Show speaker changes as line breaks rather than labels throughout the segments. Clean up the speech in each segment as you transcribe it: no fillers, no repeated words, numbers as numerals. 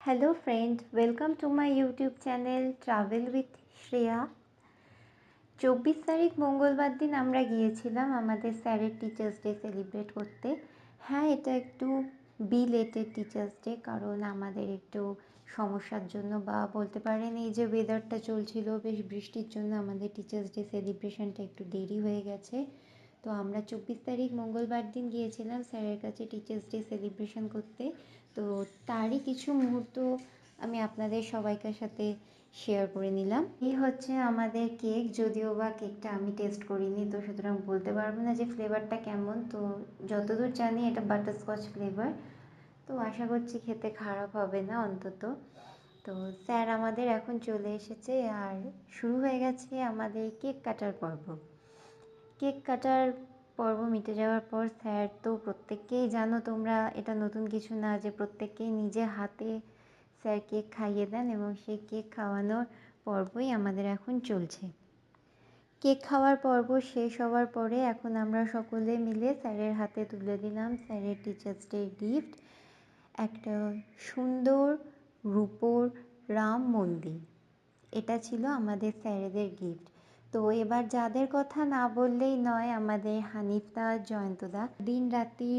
Hello friend, welcome to my YouTube channel travel with Shreya. 24 তারিখ মঙ্গলবার দিন আমরা গিয়েছিলাম আমাদের স্যারের টিচার্স ডে সেলিব্রেট করতে। হ্যাঁ, এটা একটু বিলেটেড টিচার্স ডে, কারণ আমাদের একটু সমস্যার জন্য বা বলতে পারেন এই যে ওয়েদারটা চলছিল বেশ বৃষ্টির জন্য আমাদের টিচার্স ডে সেলিব্রেশনটা একটু দেরি হয়ে গেছে। তো আমরা 24 তারিখ মঙ্গলবার দিন গিয়েছিলাম স্যারের কাছে টিচার্স ডে সেলিব্রেশন করতে। তো তারই কিছু মুহূর্ত আমি আপনাদের সবাইকার সাথে শেয়ার করে নিলাম। এই হচ্ছে আমাদের কেক, যদিও বা কেকটা আমি টেস্ট করিনি, তো সুতরাং বলতে পারবো না যে ফ্লেভারটা কেমন। তো যতদূর জানি এটা বাটারস্কচ ফ্লেভার, তো আশা করছি খেতে খারাপ হবে না অন্তত। তো স্যার আমাদের এখন চলে এসেছে আর শুরু হয়ে গেছে আমাদের কেক কাটার পর্ব। কেক কাটার পর্ব মিটে যাওয়ার পর স্যার তো প্রত্যেককেই জানো তোমরা, এটা নতুন কিছু না যে প্রত্যেককেই নিজে হাতে স্যার কেক খাইয়ে দেন, এবং সেই কেক খাওয়ানোর পর্বই আমাদের এখন চলছে। কেক খাওয়ার পর্ব শেষ হওয়ার পরে এখন আমরা সকলে মিলে স্যারের হাতে তুলে দিলাম স্যারের টিচার্স ডে গিফট, একটা সুন্দর রূপোর রাম মন্দির। এটা ছিল আমাদের স্যারেদের গিফট। তো এবার যাদের কথা না বললেই নয়, আমাদের হানিফদা, জয়ন্তদা, দিন রাত্রি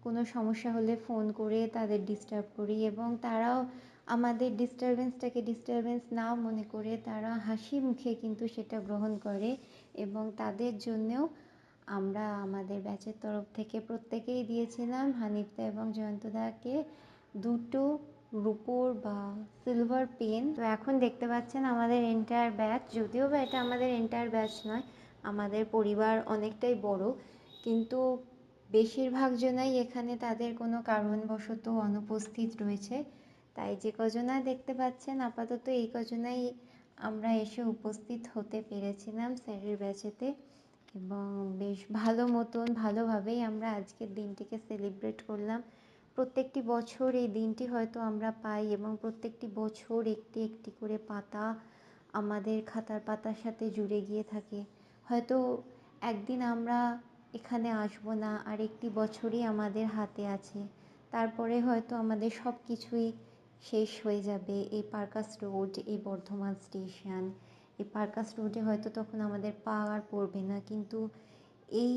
কোনো সমস্যা হলে ফোন করে তাদের ডিস্টার্ব করি, এবং তারাও আমাদের ডিস্টারবেন্সটাকে ডিস্টারবেন্স না মনে করে তারা হাসি মুখে কিন্তু সেটা গ্রহণ করে। এবং তাদের জন্যেও আমরা আমাদের ব্যাচের তরফ থেকে প্রত্যেকেই দিয়েছিলাম হানিফদা এবং জয়ন্তদাকে দুটো রূপোর বা সিলভার পেন। তো এখন দেখতে পাচ্ছেন আমাদের এন্টায়ার ব্যাচ, যদিও বা এটা আমাদের এন্টায়ার ব্যাচ নয়, আমাদের পরিবার অনেকটাই বড়, কিন্তু বেশিরভাগ জনাই এখানে তাদের কোনো কারণবশত অনুপস্থিত রয়েছে। তাই যে কজনা দেখতে পাচ্ছেন আপাতত এই কজনাই আমরা এসে উপস্থিত হতে পেরেছিলাম স্যারের ব্যাচেতে, এবং বেশ ভালো মতন ভালোভাবেই আমরা আজকের দিনটিকে সেলিব্রেট করলাম। প্রত্যেকটি বছর এই দিনটি হয়তো আমরা পাই, এবং প্রত্যেকটি বছর একটি একটি করে পাতা আমাদের খাতার পাতার সাথে জুড়ে গিয়ে থাকে। হয়তো একদিন আমরা এখানে আসবো না, আর একটি বছরই আমাদের হাতে আছে, তারপরে হয়তো আমাদের সব কিছুই শেষ হয়ে যাবে। এই পার্কাস রোড, এই বর্ধমান স্টেশন, এই পার্কাস রোডে হয়তো তখন আমাদের পা আর পড়বে না, কিন্তু এই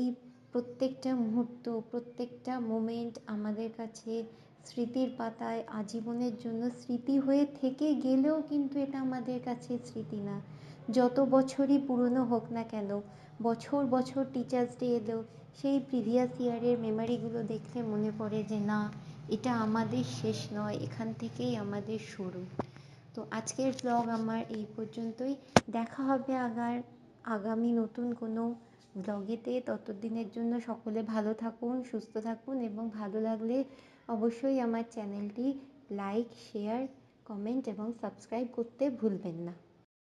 প্রত্যেকটা মুহূর্ত, প্রত্যেকটা মোমেন্ট আমাদের কাছে স্মৃতির পাতায় আজীবনের জন্য স্মৃতি হয়ে থেকে গেলেও কিন্তু এটা আমাদের কাছে স্মৃতি না। যত বছরই পুরনো হোক না কেন, বছর বছর টিচার্স ডে এলেও সেই প্রিভিয়াস ইয়ারের মেমারিগুলো দেখলে মনে পড়ে যে না, এটা আমাদের শেষ নয়, এখান থেকেই আমাদের শুরু। তো আজকের ব্লগ আমার এই পর্যন্তই। দেখা হবে আগামী নতুন কোনো ব্লগেতে। ততদিনের জন্য সকলে ভালো থাকুন, সুস্থ থাকুন, এবং ভালো লাগলে অবশ্যই আমার চ্যানেলটি লাইক, শেয়ার, কমেন্ট এবং সাবস্ক্রাইব করতে ভুলবেন না।